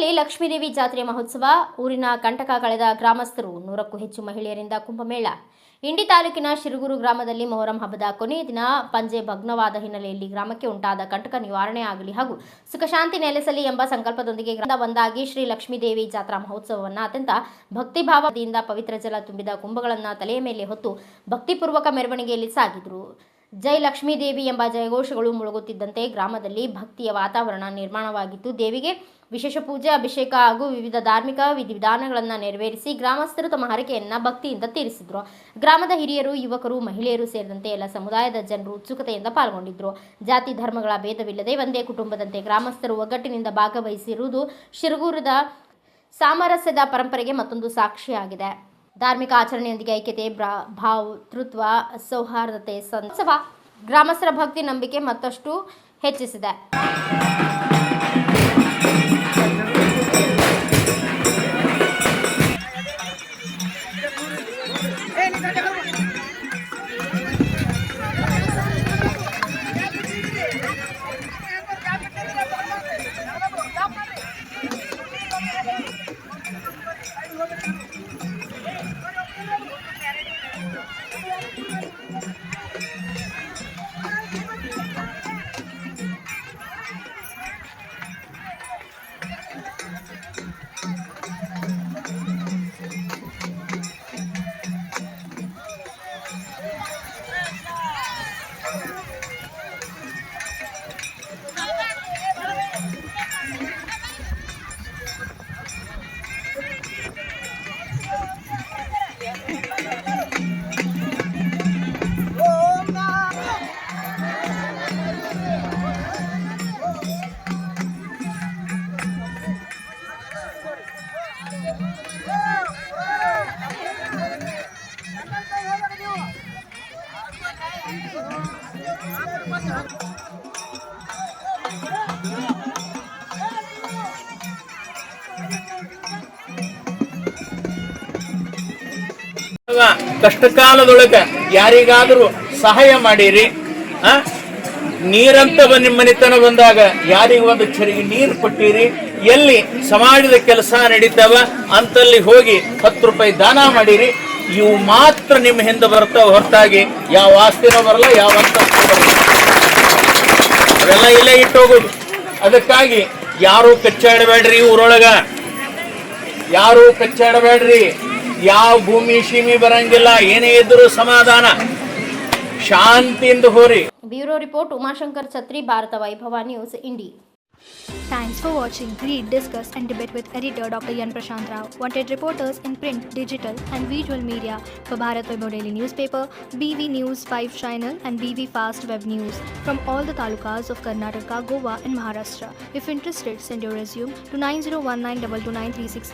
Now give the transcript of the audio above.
ಇಂಡಿಯಲ್ಲಿ ಲಕ್ಷ್ಮೀದೇವಿ ಜಾತ್ರೆ ಮಹೋತ್ಸವ. ಊರಿನ ಕಂಟಕ ಕಳೆದ ಗ್ರಾಮಸ್ಥರು. 100ಕ್ಕೂ ಹೆಚ್ಚು ಮಹಿಳೆಯರಿಂದ ಕುಂಭಮೇಳ. ಇಂಡಿ ತಾಲೂಕಿನ ಶಿರಗೂರು ಗ್ರಾಮದಲ್ಲಿ ಮೊಹರಂ ಹಬ್ಬದ ಕೊನೆಯ ದಿನ ಪಂಜೆ ಭಗ್ನವಾದ ಹಿನ್ನೆಲೆಯಲ್ಲಿ ಗ್ರಾಮಕ್ಕೆ ಉಂಟಾದ ಕಂಟಕ ನಿವಾರಣೆ ಆಗಲಿ ಹಾಗೂ ಸುಖಶಾಂತಿ ನೆಲೆಸಲಿ ಎಂಬ ಸಂಕಲ್ಪದೊಂದಿಗೆ ಒಂದಾಗಿ ಶ್ರೀ ಲಕ್ಷ್ಮೀದೇವಿ ಜಾತ್ರಾ ಮಹೋತ್ಸವವನ್ನು ಅತ್ಯಂತ ಭಕ್ತಿಭಾವದಿಂದ ಪವಿತ್ರ ಜಲ ತುಂಬಿದ ಕುಂಭಗಳನ್ನು ತಲೆಯ ಮೇಲೆ ಹೊತ್ತು ಭಕ್ತಿಪೂರ್ವಕ ಮೆರವಣಿಗೆಯಲ್ಲಿ ಸಾಗಿದರು. ಜೈ ಲಕ್ಷ್ಮೀದೇವಿ ಎಂಬ ಜಯಘೋಷಗಳು ಮುಳುಗುತ್ತಿದ್ದಂತೆ ಗ್ರಾಮದಲ್ಲಿ ಭಕ್ತಿಯ ವಾತಾವರಣ ನಿರ್ಮಾಣವಾಗಿತ್ತು. ದೇವಿಗೆ ವಿಶೇಷ ಪೂಜೆ, ಅಭಿಷೇಕ ಹಾಗೂ ವಿವಿಧ ಧಾರ್ಮಿಕ ವಿಧಿವಿಧಾನಗಳನ್ನು ನೆರವೇರಿಸಿ ಗ್ರಾಮಸ್ಥರು ತಮ್ಮ ಹರಕೆಯನ್ನು ಭಕ್ತಿಯಿಂದ ತೀರಿಸಿದರು. ಗ್ರಾಮದ ಹಿರಿಯರು, ಯುವಕರು, ಮಹಿಳೆಯರು ಸೇರಿದಂತೆ ಎಲ್ಲ ಸಮುದಾಯದ ಜನರು ಉತ್ಸುಕತೆಯಿಂದ ಪಾಲ್ಗೊಂಡಿದ್ದರು. ಜಾತಿ ಧರ್ಮಗಳ ಭೇದವಿಲ್ಲದೆ ಒಂದೇ ಕುಟುಂಬದಂತೆ ಗ್ರಾಮಸ್ಥರು ಒಗ್ಗಟ್ಟಿನಿಂದ ಭಾಗವಹಿಸಿರುವುದು ಶಿರಗೂರದ ಸಾಮರಸ್ಯದ ಪರಂಪರೆಗೆ ಮತ್ತೊಂದು ಸಾಕ್ಷಿಯಾಗಿದೆ. ಧಾರ್ಮಿಕ ಆಚರಣೆಯೊಂದಿಗೆ ಐಕ್ಯತೆ, ಭಾತೃತ್ವ, ಸೌಹಾರ್ದತೆ ಸಂಸವ ಗ್ರಾಮಸ್ಥರ ಭಕ್ತಿ ನಂಬಿಕೆ ಮತ್ತಷ್ಟು ಹೆಚ್ಚಿಸಿದೆ. ಕಷ್ಟಕಾಲದೊಳಗ ಯಾರಿಗಾದರೂ ಸಹಾಯ ಮಾಡಿರಿ. ನೀರಂತ ನಿಮ್ಮ ಮನೆತನ ಬಂದಾಗ ಯಾರಿಗ ಒಂದು ಚರಿಗೆ ನೀರು ಕೊಟ್ಟಿರಿ. ಎಲ್ಲಿ ಸಮಾಜದ ಕೆಲಸ ನಡೀತಾವ ಅಂತಲ್ಲಿ ಹೋಗಿ 10 ರೂಪಾಯಿ ದಾನ ಮಾಡಿರಿ. ಇವು ಮಾತ್ರ ನಿಮ್ಮ ಹಿಂದೆ ಬರ್ತಾವ, ಹೊರತಾಗಿ ಯಾವ ಆಸ್ತಿನೋ ಬರಲ್ಲ, ಯಾವ ಅಂತಸ್ತೂ ಬರಲ್ಲ. ಅವೆಲ್ಲ ಇಲ್ಲೇ ಇಟ್ಟೋಗೋದು. ಅದಕ್ಕಾಗಿ ಯಾರು ಕಚ್ಚಾಡಬೇಡ್ರಿ. ಊರೊಳಗ ಯಾರು ಕಚ್ಚಾಡಬೇಡ್ರಿ. ಯಾವ ಭೂಮಿ ಶೀಮಿ ಬರಂಗಿಲ್ಲ. ಏನೇ ಇದ್ರೂ ಸಮಾಧಾನ ಶಾಂತಿಯಿಂದ ಹೋರಿ. Bureau report Umashankar Chhatri, Bharata Vaibhava news, Indi. Thanks for watching. Read, discuss and debate with editor Dr. Yan Prashant Rao. Wanted reporters in print, digital and visual media for Bharat Vaibhav Daily Newspaper, BV News 5 Channel and BV Fast Web News from all the talukas of Karnataka, Goa and Maharashtra. If interested, send your resume to 9019229369.